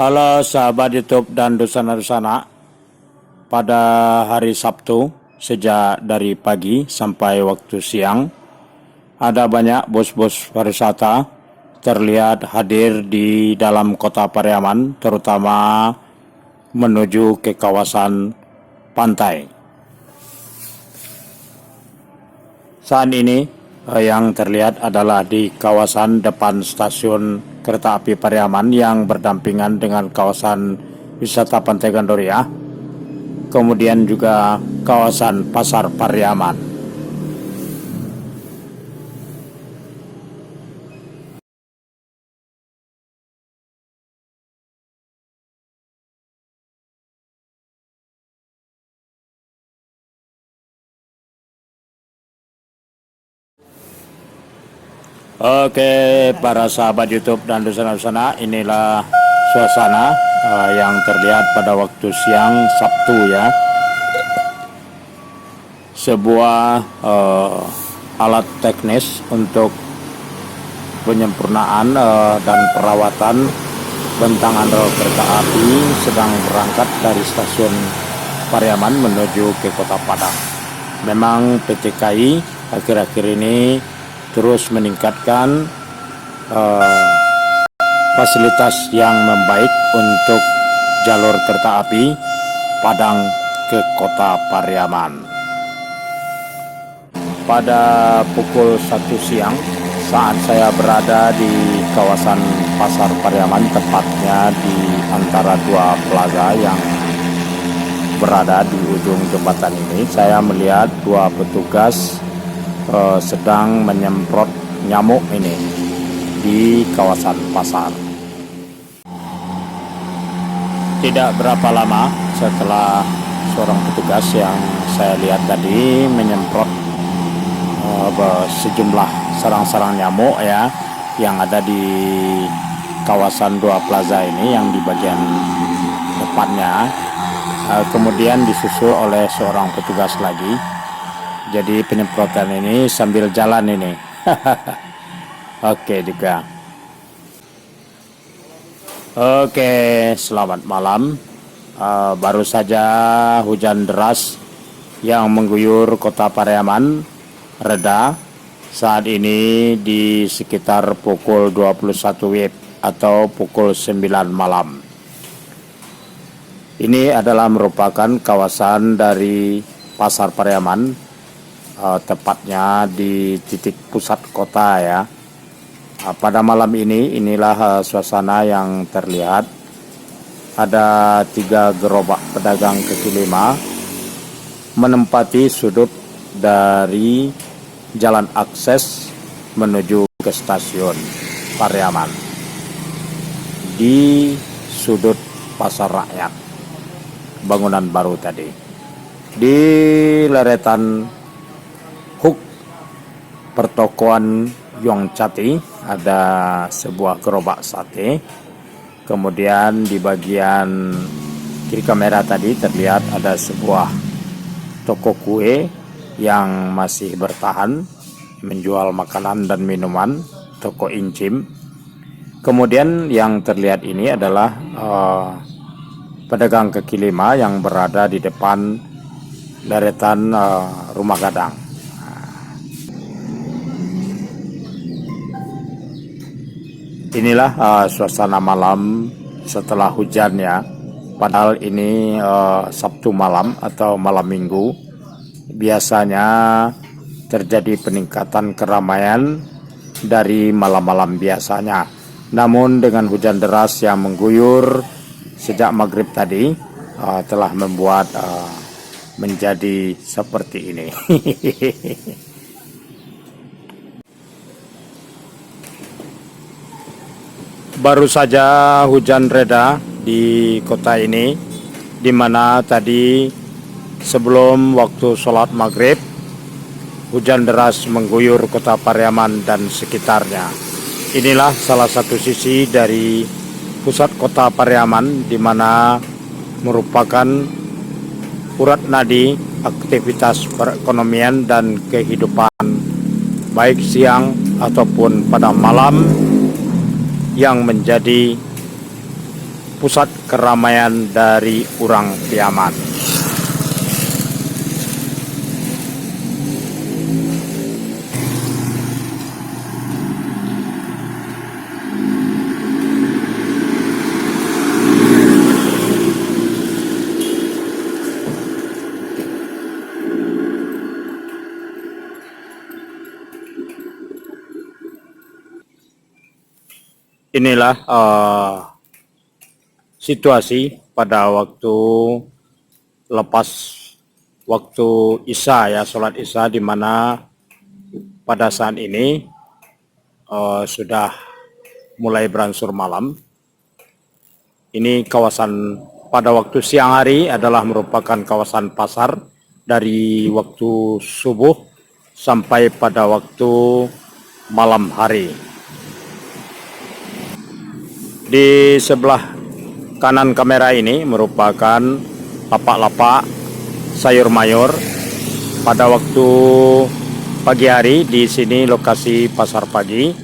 Halo sahabat YouTube dan Dusana-Dusana. Pada hari Sabtu, sejak dari pagi sampai waktu siang, ada banyak bos-bos pariwisata terlihat hadir di dalam kota Pariaman, terutama menuju ke kawasan pantai. Saat ini yang terlihat adalah di kawasan depan stasiun kereta api Pariaman yang berdampingan dengan kawasan wisata Pantai Gandoria, kemudian juga kawasan Pasar Pariaman. Oke, para sahabat YouTube dan Dusana-Dusana, inilah suasana yang terlihat pada waktu siang Sabtu ya. Sebuah alat teknis untuk penyempurnaan dan perawatan bentangan rel kereta api sedang berangkat dari stasiun Pariaman menuju ke Kota Padang. Memang PT KAI akhir-akhir ini terus meningkatkan fasilitas yang membaik untuk jalur kereta api Padang ke Kota Pariaman. Pada pukul 1 siang saat saya berada di kawasan Pasar Pariaman, tepatnya di antara dua plaza yang berada di ujung jembatan ini, saya melihat dua petugas sedang menyemprot nyamuk ini di kawasan pasar. Tidak berapa lama setelah seorang petugas yang saya lihat tadi menyemprot sejumlah sarang-sarang nyamuk ya yang ada di kawasan dua plaza ini yang di bagian depannya, kemudian disusul oleh seorang petugas lagi. Jadi penyemprotan ini sambil jalan ini. Oke juga. Oke, selamat malam. Baru saja hujan deras yang mengguyur Kota Pariaman reda. Saat ini di sekitar pukul 21 WIB atau pukul 9 malam. Ini adalah merupakan kawasan dari Pasar Pariaman, tepatnya di titik pusat kota ya. Pada malam ini inilah suasana yang terlihat. Ada 3 gerobak pedagang kaki lima menempati sudut dari jalan akses menuju ke stasiun Pariaman di sudut Pasar Rakyat, bangunan baru tadi. Di leretan pertokoan Yongcati ada sebuah gerobak sate. Kemudian di bagian kiri kamera tadi terlihat ada sebuah toko kue yang masih bertahan menjual makanan dan minuman, toko Incim. Kemudian yang terlihat ini adalah pedagang kaki lima yang berada di depan deretan rumah gadang. Inilah suasana malam setelah hujan ya. Padahal ini Sabtu malam atau malam minggu. Biasanya terjadi peningkatan keramaian dari malam-malam biasanya. Namun dengan hujan deras yang mengguyur sejak maghrib tadi telah membuat menjadi seperti ini. Baru saja hujan reda di kota ini, di mana tadi sebelum waktu sholat maghrib hujan deras mengguyur Kota Pariaman dan sekitarnya. Inilah salah satu sisi dari pusat Kota Pariaman, di mana merupakan urat nadi aktivitas perekonomian dan kehidupan baik siang ataupun pada malam, yang menjadi pusat keramaian dari orang Piaman. Inilah situasi pada waktu lepas waktu Isya ya, sholat Isya, di mana pada saat ini sudah mulai berangsur malam. Ini kawasan pada waktu siang hari adalah merupakan kawasan pasar dari waktu subuh sampai pada waktu malam hari. Di sebelah kanan kamera ini merupakan lapak-lapak sayur mayur pada waktu pagi hari. Di sini lokasi pasar pagi,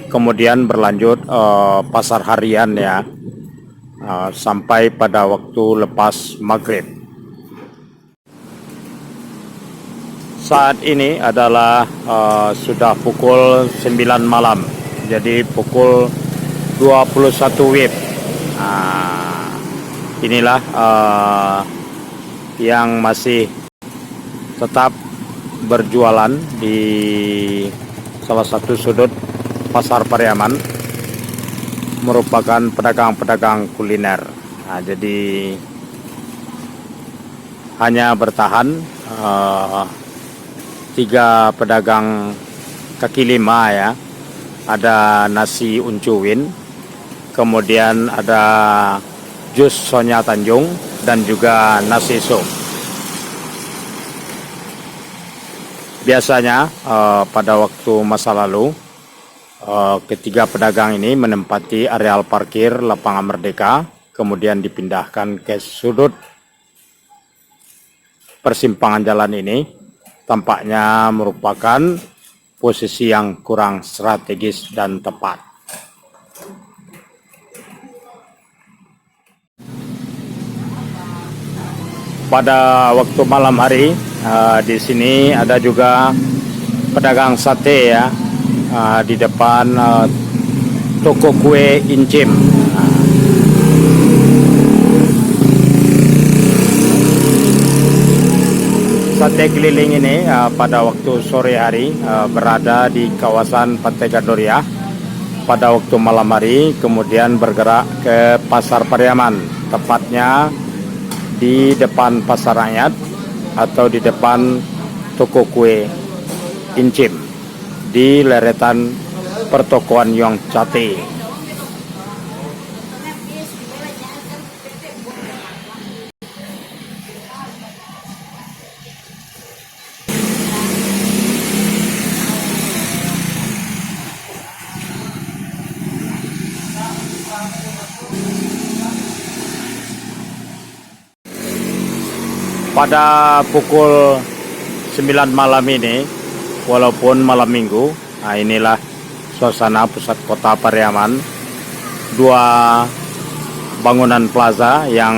kemudian berlanjut pasar harian ya, sampai pada waktu lepas maghrib. Saat ini adalah sudah pukul 9 malam, jadi pukul 21 WIB. Inilah yang masih tetap berjualan di salah satu sudut pasar Pariaman, merupakan pedagang-pedagang kuliner. Jadi hanya bertahan 3 pedagang kaki lima ya. Ada nasi uncuwin, kemudian ada jus Sonya Tanjung, dan juga nasi sup. Biasanya pada waktu masa lalu ketiga pedagang ini menempati areal parkir Lapangan Merdeka, kemudian dipindahkan ke sudut persimpangan jalan ini. Tampaknya merupakan posisi yang kurang strategis dan tepat. Pada waktu malam hari di sini ada juga pedagang sate ya, di depan toko kue Incim. Sate keliling ini pada waktu sore hari berada di kawasan Pantai Gandoria. Pada waktu malam hari kemudian bergerak ke Pasar Pariaman, tepatnya di depan Pasar Rakyat atau di depan toko kue Incim, di leretan pertokoan Yong Cate. Pada pukul 9 malam ini, walaupun malam minggu, inilah suasana pusat kota Pariaman. 2 bangunan plaza yang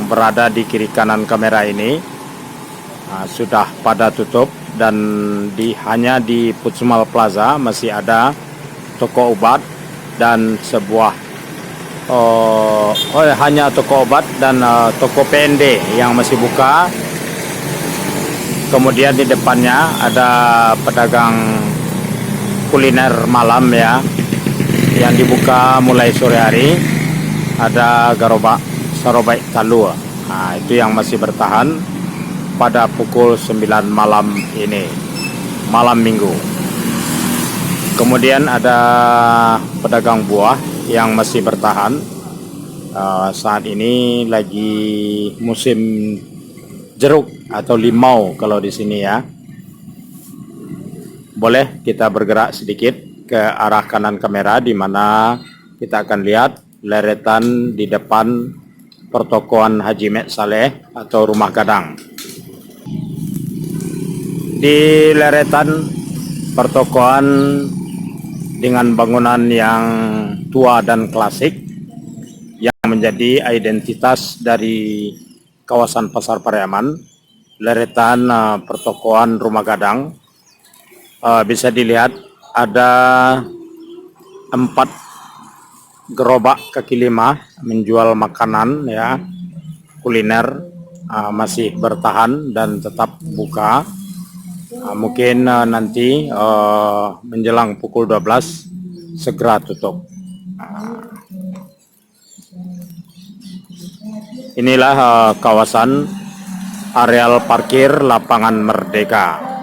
berada di kiri kanan kamera ini sudah pada tutup, dan hanya di Putsmal Plaza masih ada toko obat dan sebuah hanya toko obat dan toko PND yang masih buka. Kemudian di depannya ada pedagang kuliner malam ya, yang dibuka mulai sore hari. Ada garobak sarobai talua. Itu yang masih bertahan pada pukul 9 malam ini, malam minggu. Kemudian ada pedagang buah yang masih bertahan. Saat ini lagi musim jeruk atau limau kalau di sini ya. Boleh kita bergerak sedikit ke arah kanan kamera, di mana kita akan lihat leretan di depan pertokoan Haji Mek Saleh atau Rumah Gadang. Di leretan pertokoan dengan bangunan yang tua dan klasik, yang menjadi identitas dari kawasan Pasar Pariaman, deretan pertokoan Rumah Gadang. Bisa dilihat ada 4 gerobak kaki 5 menjual makanan ya, kuliner, masih bertahan dan tetap buka. Mungkin nanti menjelang pukul 12 segera tutup. Inilah kawasan areal parkir Lapangan Merdeka.